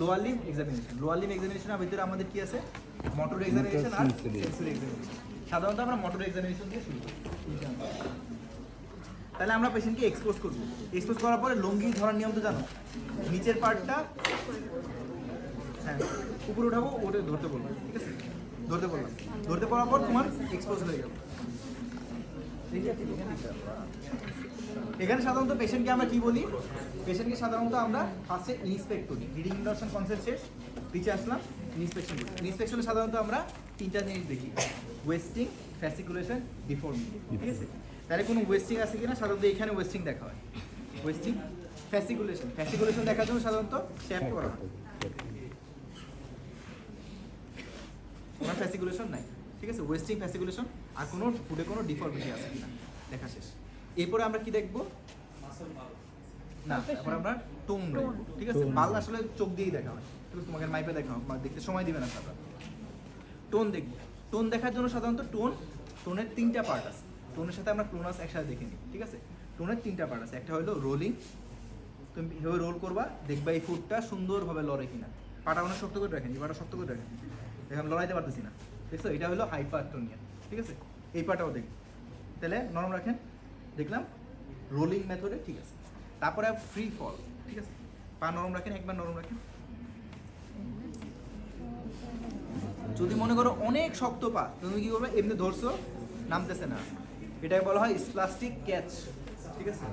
Lower limb examination. Lower limb এক্সামিনেশনের ভিতরে আমাদের কি আছে? মোটর এক্সামিনেশন আর সেন্সরি এক্সামিনেশন। সাধারণত আমরা মোটর এক্সামিনেশন দিয়ে শুরু করি। তাহলে আমরা পেশেন্টকে এক্সপোজ করবো। এক্সপোজ করার পরে লুঙ্গি ধরার নিয়ম তো জানো, নিচের পার্টটা হ্যাঁ উপরে উঠাবো, ওটা ধরতে বলবো, ঠিক আছে? ধরতে বললাম, ধরতে পড়ার পর তোমার এক্সপোজ হয়ে যাবে। এখানে সাধারণত পেশেন্টকে আমরা কি বলি? পেশেন্টকে সাধারণত আমরা ফার্স্টে ইন্সপেক্ট করি। রিডিং ইন্ডাকশন কনসেপ্ট শেষ, পিছিয়ে আসলাম, ইন্সপেকশন করি। ইন্সপেকশনে সাধারণত আমরা তিনটা জিনিস দেখি: ওয়েস্টিং, ফ্যাসিকুলেশন, ডিফর্মিটি, ঠিক আছে? তাহলে কোনো ওয়েস্টিং আছে কিনা? সাধারণত এখানে ওয়েস্টিং দেখা হয়। Wasting, fasciculation. ফ্যাসিকুলেশন দেখার জন্য সাধারণত শ্যাফট করা হয়। ওনার ফ্যাসিকুলেশন নাই, ঠিক আছে? ওয়েস্টিং, ফ্যাসিকুলেশন আর কোনো ফুডে কোনো ডিফর্মিটি আছে কিনা দেখা শেষ। এরপরে আমরা কি দেখবো? না, তারপর আমরা টোন দেখবো, ঠিক আছে? বাল আসলে চোখ দিয়েই দেখা হয়, ঠিক আছে? তোমাকে মাইপে দেখা হয়, দেখতে সময় দিবে না সাধারণত। টোন দেখবো। টোন দেখার জন্য সাধারণত টোনের তিনটা পার্ট আছে। টোনের সাথে আমরা ক্লোনাস একসাথে দেখে নিই, ঠিক আছে? টোনের তিনটা পার্ট আছে। একটা হলো রোলিং, তুমি এভাবে রোল করবা, দেখবা এই ফুডটা সুন্দরভাবে লড়ে কিনা। পাটা অনেক শক্ত করে রাখেন, এই পাটা শক্ত করে রাখেন, দেখে আমি লড়াইতে পারতেছি না, দেখছো? এটা হলো হাইপারটোনিয়া, ঠিক আছে? এই পাটাও দেখি, তাহলে নরম রাখেন, দেখলাম রোলিং মেথডে, ঠিক আছে? তারপরে ফ্রি ফল, ঠিক আছে? পা নরম রাখেন, একবার নরম রাখেন। যদি মনে করো অনেক শক্ত পা, তুমি কি করবে? এমনি ধরছো, নামতেছে না, এটাকে বলা হয় স্প্লাস্টিক ক্যাচ, ঠিক আছে?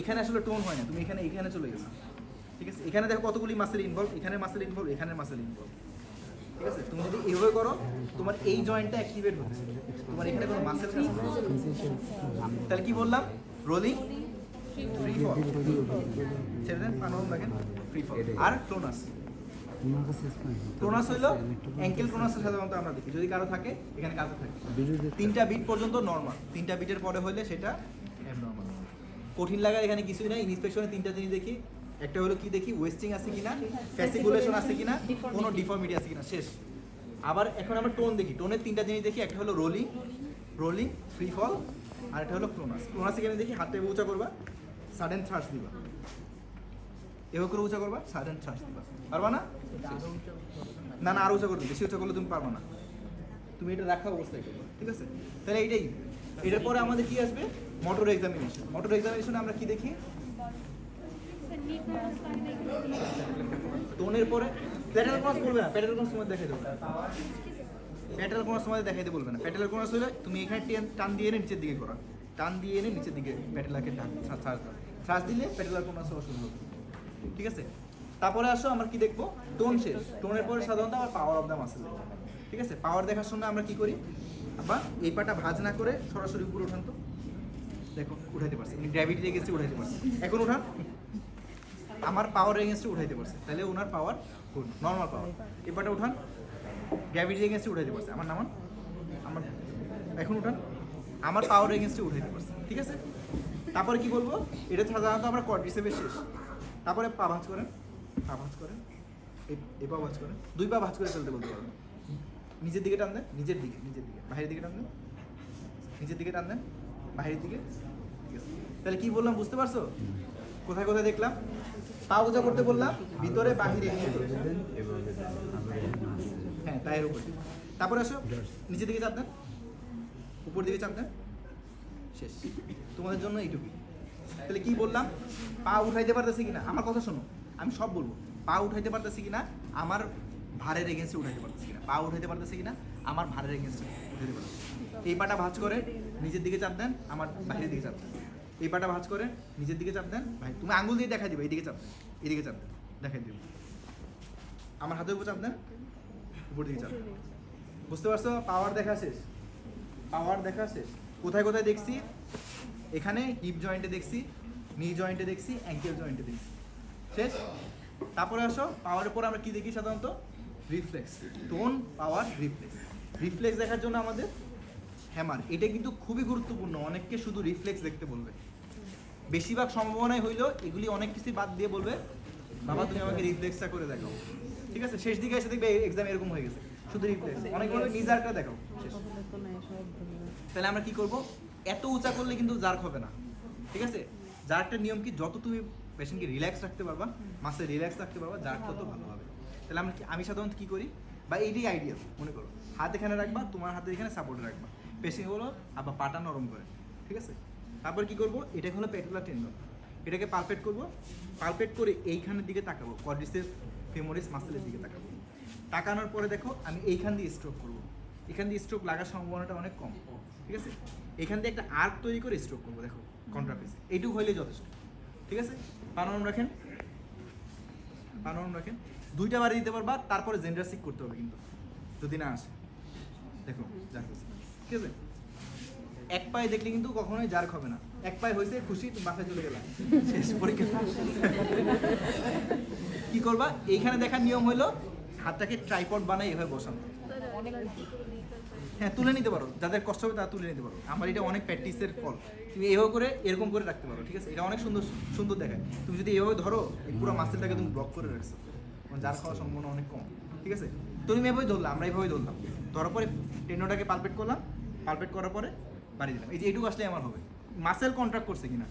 এখানে আসলে টোন হয় না, তুমি এখানে চলে গেছো, ঠিক আছে? এখানে দেখো কতগুলি মাসেল ইনভলভ, এখানে মাসেল ইনভলভ, এখানে মাসেল ইনভলভ, ঠিক আছে? তুমি যদি এভাবে করো, তোমার এই জয়েন্টটা অ্যাক্টিভেট হচ্ছে, তোমার এখানে কোনো মাসেল কাজ না। তাহলে কি বললাম? রোলিং, ফ্রি ফল, ছেড়ে দেন, পা নরম রাখেন, ফ্রি ফল। আর ক্লোনাস। ক্লোনাস হইলো অ্যাঙ্কেল ক্লোনাস সাধারণত আমরা দেখি, যদি কারো থাকে এখানে কারো থাকে। 3টা বিট পর্যন্ত নর্মাল, 3টা বিটের পরে হলে সেটা অ্যাবনর্মাল। কঠিন লাগার এখানে কিছুই নাই। ইন্সপেকশনে 3টা জিনিস দেখি। একটা হলো কি দেখি? ওয়েস্টিং আছে কিনা, ফ্যাসিকুলেশন আছে কিনা, কোনো ডিফর্মিটি আছে কিনা, শেষ। আবার এখন আমরা টোন দেখি। টোনের 3টা জিনিস দেখি। একটা হলো রোলিং, ফ্রি ফল, আর একটা হলো ক্লোনাস। ক্লোনাস এখানে দেখি, হাতটা উঁচা করবা, সাডেন থ্রাস্ট দিবা, এভাবে করে উঁচা করবা, সাডেন থ্রাস্ট দিবা। পারবা না? না না, আরো উঁচা করবে, বেশি উঁচা করলে তুমি পারবা না, তুমি এটা রাখা অবস্থায় করবে, ঠিক আছে? তাহলে এইটাই। এটার পরে আমাদের কি আসবে? Motor examination. মোটর এক্সামিনেশনে আমরা কি দেখি? টোনের পরে প্যাটেল ক্রস বলবে না, প্যাটেল ক্রস সময় দেখাই দেবো, প্যাটেল ক্রস সময় দেখাইতে বলবে না। প্যাটেল ক্রস হলে তুমি এখানে টান দিয়ে এনে নিচের দিকে করা, টান দিয়ে এনে নিচের দিকে প্যাটেলাকে শ্বাস দিলে প্যাটেলার ক্রস হওয়া শুরু হবে, ঠিক আছে? তারপরে আসো আমরা কি দেখবো? টোন শেষ। টোনের পরে সাধারণত আবার পাওয়ার অফ দ্য মাসেল, ঠিক আছে? পাওয়ার দেখার সময় আমরা কি করি? আবার এই পাটা ভাঁজ না করে সরাসরি উপরে উঠান তো, দেখো উঠাইতে পারছি, গ্র্যাভিটির এগেন্সটে উঠাইতে পারছি। এখন উঠান, আমার পাওয়ার এগেন্সটে উঠাইতে পারছে, তাহলে ওনার পাওয়ার গুড, নর্মাল পাওয়ার। এই পাটা উঠান, গ্র্যাভিটির এগেন্সটে উঠাইতে পারছে, আমার নামান, আমার এখন উঠান, আমার পাওয়ার এগেন্সটে উঠাইতে পারছে, ঠিক আছে? তারপরে কি বলবো? এটা সাধারণত আমরা কোয়াড্রিসেপের শেষ। তারপরে পা ভাঁজ করেন, পা ভাঁজ করেন, এই পা ভাঁজ করেন, 2 পা ভাঁজ করে চলতে বলতে পারবেন। নিচের দিকে টান দেন, নিচের দিকে, বাইরের দিকে টান দেন, নিচের দিকে টান দেন, বাইরের দিকে, ঠিক আছে? তাহলে কি বললাম বুঝতে পারছো? কোথায় কোথায় দেখলাম? পা উঁচা করতে বললাম, ভিতরে বাহিরে, হ্যাঁ পায়ের উপরে। তারপরে আসো, নিচের দিকে চাপ দেন, উপর দিকে চাপ দেন, শেষ। তোমাদের জন্য এইটুকুই। তাহলে কি বললাম? পা উঠাইতে পারতেছি কিনা, আমার কথা শোনো, আমি সব বলবো। পা উঠাইতে পারতেছি কিনা, আমার ভারের এগেন্সটে উঠাইতে পারতেছি কিনা, পা উঠাইতে পারতেছি কিনা, আমার ভারের এগেন্সটে উঠাইতে পারতেছি। এই পাটা ভাঁজ করে নিচের দিকে চাপ দেন, আমার বাইরের দিকে চাপ দেন। এই পাটা ভাঁজ করে নিচের দিকে চাপ দেন, ভাই তুমি আঙ্গুল দিয়ে দেখাই দিবে, এইদিকে চাপ দেন, এইদিকে চাপ দেন, দেখাই দিবে। আমার হাতের উপর চাপ দেন, উপর দিকে চাপ দেন। বুঝতে পারছো? পাওয়ার দেখা শেষ, পাওয়ার দেখা শেষ। কোথায় কোথায় দেখছি? এখানে হিপ জয়েন্টে দেখছি, নি জয়েন্টে দেখছি, অ্যাঙ্কেল জয়েন্টে দেখছি, শেষ। তারপরে আসো, পাওয়ারের পর আমরা কি দেখি সাধারণত? রিফ্লেক্স। টোন, পাওয়ার, রিফ্লেক্স। রিফ্লেক্স দেখার জন্য আমাদের হ্যামার, এটা কিন্তু খুবই গুরুত্বপূর্ণ। অনেককে শুধু রিফ্লেক্স দেখতে বলবে, বেশিরভাগ সম্ভাবনাই হইলো এগুলি অনেক কিছু বাদ দিয়ে বলবে, বাবা তুমি আমাকে রিফ্লেক্সটা করে দেখাও, ঠিক আছে? শেষ দিকে এসে দেখবে এক্সাম এরকম হয়ে গেছে, শুধু রিফ্লেক্স। অনেক বলবে নিজারটা দেখাও, শেষ। তাহলে আমরা কি করব? এত উঁচা করলে কিন্তু জার্ক হবে না, ঠিক আছে? জার্কটার নিয়ম কি? যত তুমি পেশেন্টকে রিল্যাক্স রাখতে পারবা, মাসে রিল্যাক্স রাখতে পারবা, যার তত ভালো হবে। তাহলে আমি সাধারণত কী করি, বা এইটাই আইডিয়া মনে করো, হাত এখানে রাখবা, তোমার হাতে এখানে সাপোর্টে রাখবা, পেশেন্ট হলো আবার পাটা নরম করে, ঠিক আছে। তারপর কি করব, এটা হলো পেটুলার টেন্ডন, এটাকে পালপেট করব, পালপেট করে এইখানের দিকে তাকাবো, কোয়াড্রিসেপস ফেমোরিস মাসেলের দিকে তাকাবো। তাকানোর পরে দেখো আমি এইখান দিয়ে স্ট্রোক করব, এখান দিয়ে স্ট্রোক লাগার সম্ভাবনাটা অনেক কম, ঠিক আছে। এখান দিয়ে একটা আর্ক তৈরি করে স্ট্রোক করবো, দেখো কন্ট্রাফেসে, এইটুকু হইলে যথেষ্ট, ঠিক আছে। পানরম রাখেন, পানরম রাখেন, 2টা বারে দিতে পারবা, তারপরে জেন্ডারসিক করতে হবে কিন্তু যদি না আসে, দেখো জার্ক, ঠিক আছে। এক পায়ে দেখলে কিন্তু কখনোই জার্ক হবে না, এক পায়ে হয়েছে খুশি, তুমি বাসায় চলে গেলাম, শেষ পরীক্ষা। কি করবা, এইখানে দেখার নিয়ম হলো হাতটাকে ট্রাইপড বানাই এভাবে বসানো, হ্যাঁ তুলে নিতে পারো, যাদের কষ্ট হবে তারা তুলে নিতে পারো, আমার এটা অনেক প্র্যাকটিসের ফল। তুমি এভাবে করে এরকম করে রাখতে পারো, ঠিক আছে, এটা অনেক সুন্দর সুন্দর দেখায়। তুমি যদি এভাবে ধরো, এই পুরো মাসেলটাকে তুমি ব্লক করে রাখছো, যার খাওয়ার সম্ভাবনা অনেক কম, ঠিক আছে। তুমি এভাবেই ধরলাম, আমরা এইভাবেই ধরলাম, ধরার পরে টেন্ডনটাকে পালপেট করলাম, পালপেট করার পরে বাড়ি দিলাম, এই যে এইটুকু আসলে আমার হবে। মাসেল কন্ট্রাক্ট করছে কিনা,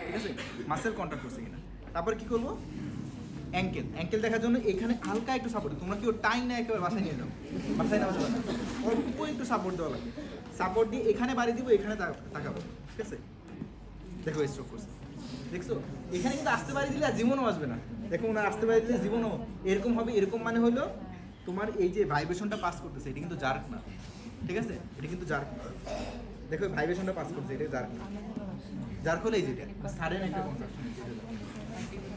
ঠিক আছে, মাসেল কন্ট্রাক্ট করছে কিনা। তারপর কি করবো, অ্যাঙ্কেল, অ্যাঙ্কেল দেখার জন্য এখানে হালকা একটু সাপোর্ট, তোমরা কি ও টাই না একেবারে বাসায় নিয়ে যাও, বাসায় নেওয়া যাবে না, অল্প একটু সাপোর্ট দেওয়া লাগবে, সাপোর্ট দিয়ে এখানে বাড়ি দিব, এখানে তাকাবো, ঠিক আছে। দেখো স্ট্রোক করছে, দেখছো, এখানে কিন্তু আসতে বাড়ি দিলে আর জীবনও আসবে না, দেখো ওনার আসতে বাড়ি দিলে জীবনও এরকম হবে। এরকম মানে হলো তোমার এই যে ভাইব্রেশনটা পাস করতেছে, এটা কিন্তু জার্ক না, ঠিক আছে, এটা কিন্তু জার্ক না, দেখো ভাইব্রেশনটা পাস করছে, এটা জার্ক না, জার্ক হলো এই যেটা সাডেন একটা কনট্রাকশন।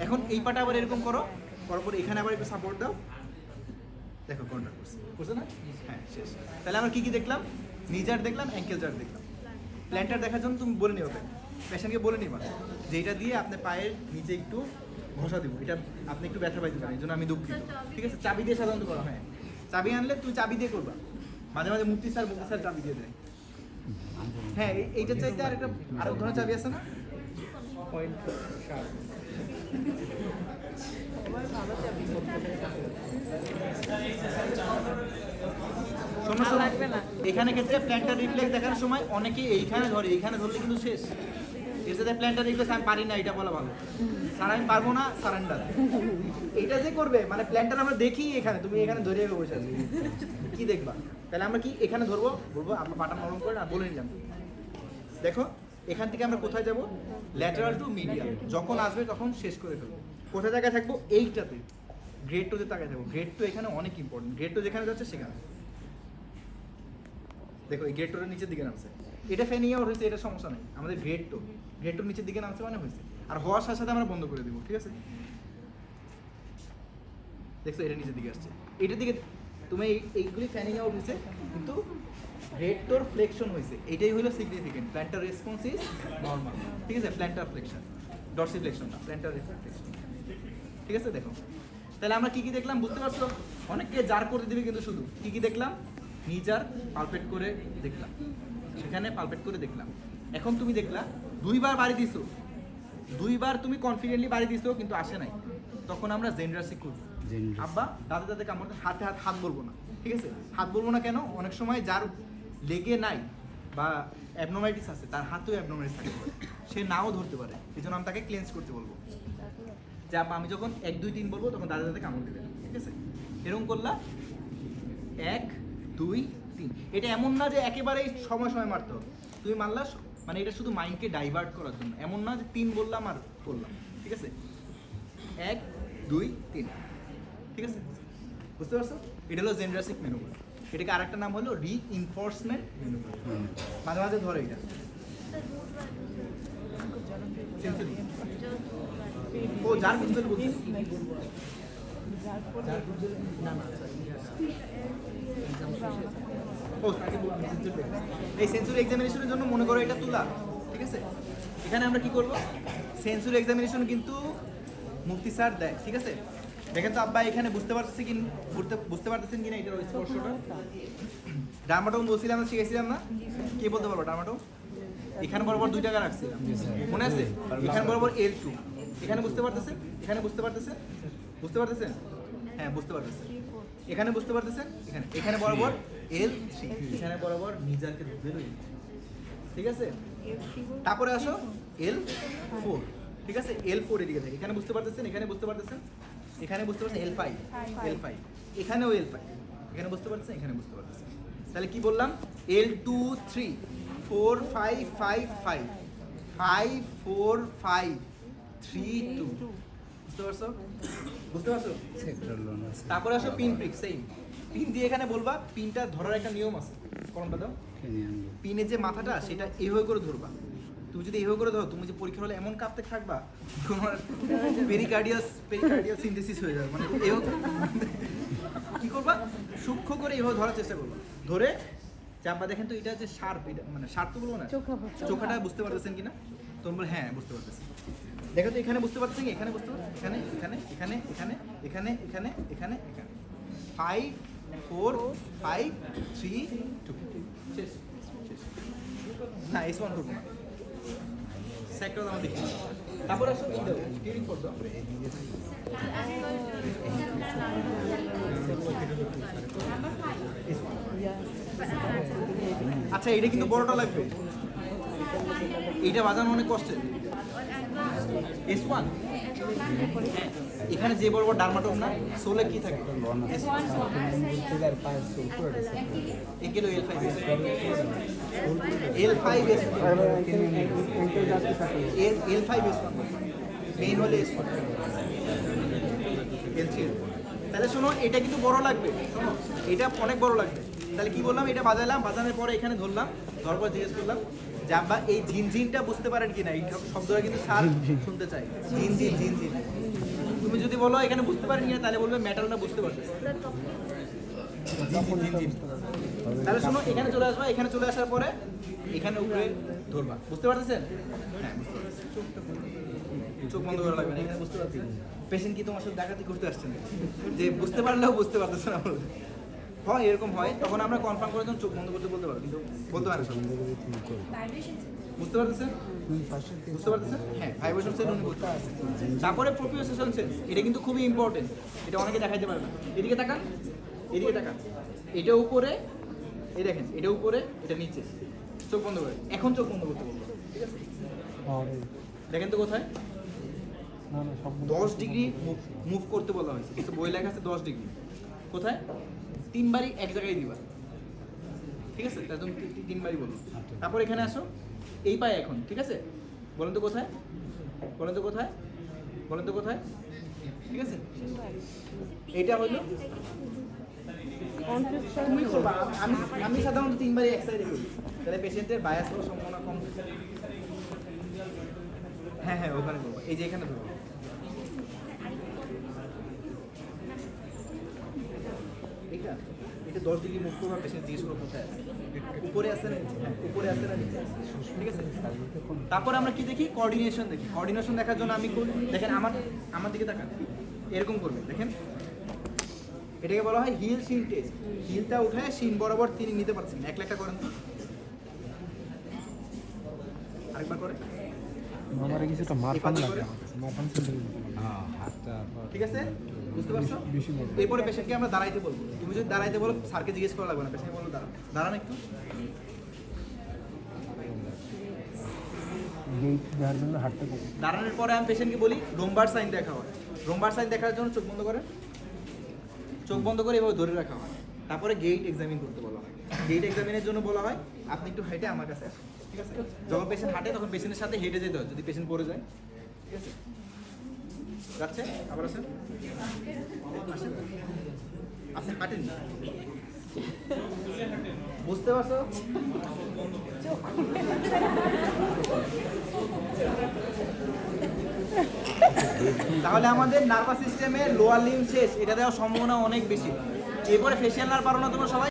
এখন এই পাটা আবার এরকম করো, করার পরে এখানে আবার একটু সাপোর্ট দাও, দেখো কন্ট্রাক্ট করছে, করছে না, হ্যাঁ শেষ। তাহলে আমরা কি কি দেখলাম, নিজার দেখলাম, অ্যাঙ্কেল জার দেখলাম। প্ল্যান্টার দেখার জন্য তুমি বলে নিও, পেশেন্টকে বলে নিবা যে এটা দিয়ে আপনি পায়ের নিচে একটু ঘষা দিব, এটা আপনি একটু ব্যথা পাইতে পারেন, এই জন্য আমি দুঃখিত, ঠিক আছে। চাবি দিয়ে সাধারণত করা হয়, চাবি আনলে তুমি চাবি দিয়ে করবা, মাঝে মাঝে মুক্তি স্যার চাবি দিয়ে দেয়, হ্যাঁ এইটা চাইতে আর একটা আরেক ধরনের চাবি আছে না, পয়েন্ট শার্প। এখানে ক্ষেত্রে প্ল্যান্টার রিফ্লেক্স দেখার সময় অনেকে এইখানে ধরে, এইখানে ধরলে কিন্তু শেষ। এর সাথে প্ল্যান্টার রিফ্লেক্স আমি পারি না, এটা বলা ভালো, স্যার আমি পারবো না, সারেন্ডার। এইটা যে করবে মানে প্ল্যান্টার আমরা দেখি এখানে, তুমি এখানে ধরে বসে আছি, কি দেখবা, তাহলে আমরা কি এখানে ধরবো, বলবো আমরা পাটা নরম করে না, বলে নিলাম। দেখো এখান থেকে আমরা কোথায় যাব, ল্যাটারাল টু মিডিয়াল, যখন আসবে তখন শেষ করে ফেলবো। কোথায় জায়গায় থাকবো, এইটাতে গ্রেড টোতে তাকায় থাকবো, গ্রেড টো এখানে অনেক ইম্পর্টেন্ট, গ্রেড টো যেখানে যাচ্ছে সেখানে দেখো এই গ্রেড টোর নিচের দিকে নামছে, এটা ফেনিং আউট হয়েছে, এটা সমস্যা নেই, আমাদের গ্রেড টোর নিচের দিকে নামছে মানে হয়েছে, আর হওয়ার সাথে সাথে আমরা বন্ধ করে দিব, ঠিক আছে। দেখছো এটা নিচের দিকে আসছে, এটার দিকে তুমি এইগুলি ফ্যানিং আউট হয়েছে, কিন্তু গ্রেড টোর ফ্লেকশন হয়েছে, এটাই হলো significant, planter response is normal, ঠিক আছে, প্ল্যান্টার ফ্লেকশন, ডরসি ফ্লেকশন না, প্ল্যান্টার ফ্লেকশন, ঠিক আছে। দেখো তাহলে আমরা কি কি দেখলাম বুঝতে পারছো, অনেককে জার করে দিবে, কিন্তু শুধু কি কি দেখলাম, নিজার পালপেট করে দেখলাম, সেখানে পালপেট করে দেখলাম। এখন তুমি দেখলা 2বার বাড়ি দিছো, 2বার তুমি কনফিডেন্টলি বাড়ি দিছো কিন্তু আসে নাই, তখন আমরা জেন্ডারসিক করবো, আব্বা দাদা কামড়, হাত বলবো না, ঠিক আছে, হাত বলবো না কেন, অনেক সময় যার লেগে নাই বা অ্যাবনর্মালিটিস আছে, তার হাতেও অ্যাবনর্মালিটিস থাকে, সে নাও ধরতে পারে, এই জন্য আমি তাকে ক্লেন্স করতে বলবো, যে আব্বা আমি যখন 1 2 3 বলবো তখন দাদা কামড় দেবে, ঠিক আছে। এরকম করলা 1 2 3, এটা এমন না যে একেবারেই সময় মারতে হবে, তুমি মারলা মানে এটা শুধু মাইন্ডকে ডাইভার্ট করার জন্য, এমন না যে 3 বললাম আর করলাম, ঠিক আছে, 1 2 3, ঠিক আছে, বুঝতে পারছো, এটা হলো জেন্ডারসিক ম্যানুভার, এটাকে আরেকটা নাম হলো রিইনফোর্সমেন্ট ম্যানুভার, মাঝে মাঝে ধরে এটা সেন্সরি, ও যার বুঝতে বলছি না না এই সেন্সুরি এক্সামিনেশনের জন্য মনে করো এটা তুলা, ঠিক আছে। এখানে আমরা কি করব, সেন্সুরি এক্সামিনেশন কিন্তু মুফতি স্যার দেয়, ঠিক আছে। দেখেন তো আব্বা এখানে বুঝতে পারতেছেন কিনা এটার স্পর্শটা, ডার্মাটোম বলছিলাম না, শিখেছিলাম না, কে বলতে পারবো ডার্মাটোম, এখানে বরাবর 2 টাকা রাখছিলাম মনে আছে, এখানে বরাবর L2, এখানে বুঝতে পারতেছেন, এখানে বুঝতে পারতেছেন, হ্যাঁ বুঝতে পারতেছেন, এখানে বুঝতে পারতেছেন, এখানে বরাবর L3, এখানে বরাবর নিজারকে বেরোই, ঠিক আছে। তারপরে আসো L4, ঠিক আছে, L4 এদিকে থাকে, এখানে বুঝতে পারতেছেন, এখানে বুঝতে পারতেছেন, এখানে বুঝতে পারছেন L5, L5, এখানেও L5, এখানে বুঝতে পারছেন, এখানে বুঝতে পারতেছেন। তাহলে কি বললাম, L2 3 4 5 5 5 5 4 5 3 2, বুঝতে পারছো, বুঝতে পারছো? তারপরে আসো পিন প্রিক, সেম পিন দিয়ে এখানে বলবা, পিনটা ধরার একটা নিয়ম আছে, কোনটা দাও, পিনের যে মাথাটা সেটা এইভাবে করে ধরবা। তুমি যদি এইভাবে করে ধরো, তুমি যে পরীক্ষা হলে এমন কাঁপতে থাকবা, তোমার পেরিকার্ডিয়াস সিনথেসিস হয়ে যাবে, মানে এইভাবে কি করবা, সূক্ষ্ম করে এইভাবে ধরার চেষ্টা করবা, ধরে চাপা। দেখেন তো এটা যে শার্প, এটা মানে শার্প তো বলবো না, চোখাটা বুঝতে পারতেছেন কিনা, তোমরা হ্যাঁ বুঝতে পারতেছেন। দেখো তো এখানে বুঝতে পারছেন, এখানে বুঝতে পারছেন, এখানে এখানে এখানে এখানে এখানে এখানে এখানে এখানে 5 4 5 3 2, শেষ শেষ। না S1 করবো না, সেক্টর আমরা দেখি। তারপর আসো টিউরিং ফোর্স দাও। আচ্ছা এটা কিন্তু বড়টা লাগবে, এইটা বাজানো অনেক কষ্টের। S1 এখানে যে বড় বড় ডার্মাটোম না, সোলে কি থাকে, এগুলো L5 মেইন হলে S1 L3। তাহলে শোনো এটা কিন্তু বড় লাগবে, শোনো এটা অনেক বড় লাগবে। তাহলে কি বললাম, এটা বাজালাম, বাজানোর পরে এখানে ধরলাম, ধরার পর জিজ্ঞেস করলাম যে আব্বা এই ঝিনঝিনটা বুঝতে পারেন কিনা, এই শব্দটা কিন্তু স্যার শুনতে চাই, ঝিনঝিন ঝিনঝিন। তুমি যদি বলো এখানে বুঝতে পারেন কিনা, তাহলে বলবে মেটালটা বুঝতে পারবে। তাহলে শোনো এখানে চলে আসবা, এখানে চলে আসার পরে এখানে উপরে ধরবা, বুঝতে পারতেছেন? হ্যাঁ বুঝতে পারছি, চোখ বন্ধ করা লাগবে না, এখানে বুঝতে পারছি। পেশেন্ট কি তোমার সাথে ডাকাতি করতে আসছেন, যে বুঝতে পারলেও বুঝতে পারতেছে না, হয় এরকম হয়, তখন আমরা কনফার্ম করে চোখ বন্ধ করতে বলতে পারো, কিন্তু বলতে পারে না। বুঝতে পারতেছেন, বুঝতে পারতেছেন? হ্যাঁ ভাইব্রেশন সেন্স উনি বুঝতে পারছেন। তারপরে প্রোপ্রিওসেশন সেন্স, এটা কিন্তু খুবই ইম্পর্টেন্ট, এটা অনেকে দেখাইতে পারে না। এদিকে তাকান, এদিকে তাকান, এটা উপরে, এই দেখেন এটা উপরে, এটা নিচে, চোখ বন্ধ করে, এখন চোখ বন্ধ করতে বলবো, ঠিক আছে? দেখেন তো কোথায় 10 ডিগ্রি মুভ করতে বলা হয়েছে, কিন্তু বই লেখা আছে 10 ডিগ্রি, কোথায় 3 বারই এক জায়গায় দিবা, ঠিক আছে? তাহলে তুমি 3 বারই বলো। তারপর এখানে আসো, এই পায়ে এখন, ঠিক আছে? বলেন তো কোথায়, বলেন তো কোথায়, বলেন তো কোথায়, ঠিক আছে? এইটা হলো তুমি করবা, আমি সাধারণত 3 বারই এক সাইডে করি, তাহলে পেশেন্টের বায়াস হওয়ার সম্ভাবনা কম। হ্যাঁ হ্যাঁ ওখানে করবো, এই যে এখানে ধরবো, এটা এটা 10 ডিগ্রি মুভ করবো, পেশেন্ট জিজ্ঞেস করবো কোথায় আছে, উপরে আছে না, উপরে আছে না নিচে আছে, ঠিক আছে? তারপর আমরা কি দেখি, কোঅর্ডিনেশন দেখি। কোঅর্ডিনেশন দেখার জন্য আমি দেখেন আমার দিকে তাকান, এরকম করবেন, দেখেন এটাকে বলা হয় হিল শিন টেস্ট। হিলটা উঠায় শিন বরাবর তিনি নিতে পারছেন, এক লাখটা করেন তো, আরেকবার করে, ঠিক আছে? বুঝতে পারছো? এরপরে পেশেন্টকে আমরা দাঁড়াইতে বলবো। তুমি যদি দাঁড়াইতে বলো, স্যারকে জিজ্ঞেস করা লাগবে না, পেশেন্ট বলবো দাঁড়ান একটু। দাঁড়ানোর পরে আমি পেশেন্টকে বলি রোম্বার সাইন দেখা হয়। রোম্বার সাইন দেখার জন্য চোখ বন্ধ করেন, চোখ বন্ধ করে এভাবে ধরে রাখা হয়। তারপরে গেট এক্সামিন করতে বলা হয়। গেট এক্সামিনের জন্য বলা হয় আপনি একটু হেঁটে আমার কাছে আসেন, ঠিক আছে? যখন পেশেন্ট হাঁটে তখন পেশেন্টের সাথে হেঁটে যেতে হয়, যদি পেশেন্ট পড়ে যায়, ঠিক আছে? যাচ্ছে, আবার আসেন, আপনি হাঁটেন, বুঝতে পারছো? তাহলে আমাদের নার্ভাস সিস্টেমে লোয়ার লিম্ব শেষ, এটা দেওয়ার সম্ভাবনা অনেক বেশি। এরপরে ফেশিয়াল নার্ভ পারো না তোমরা সবাই?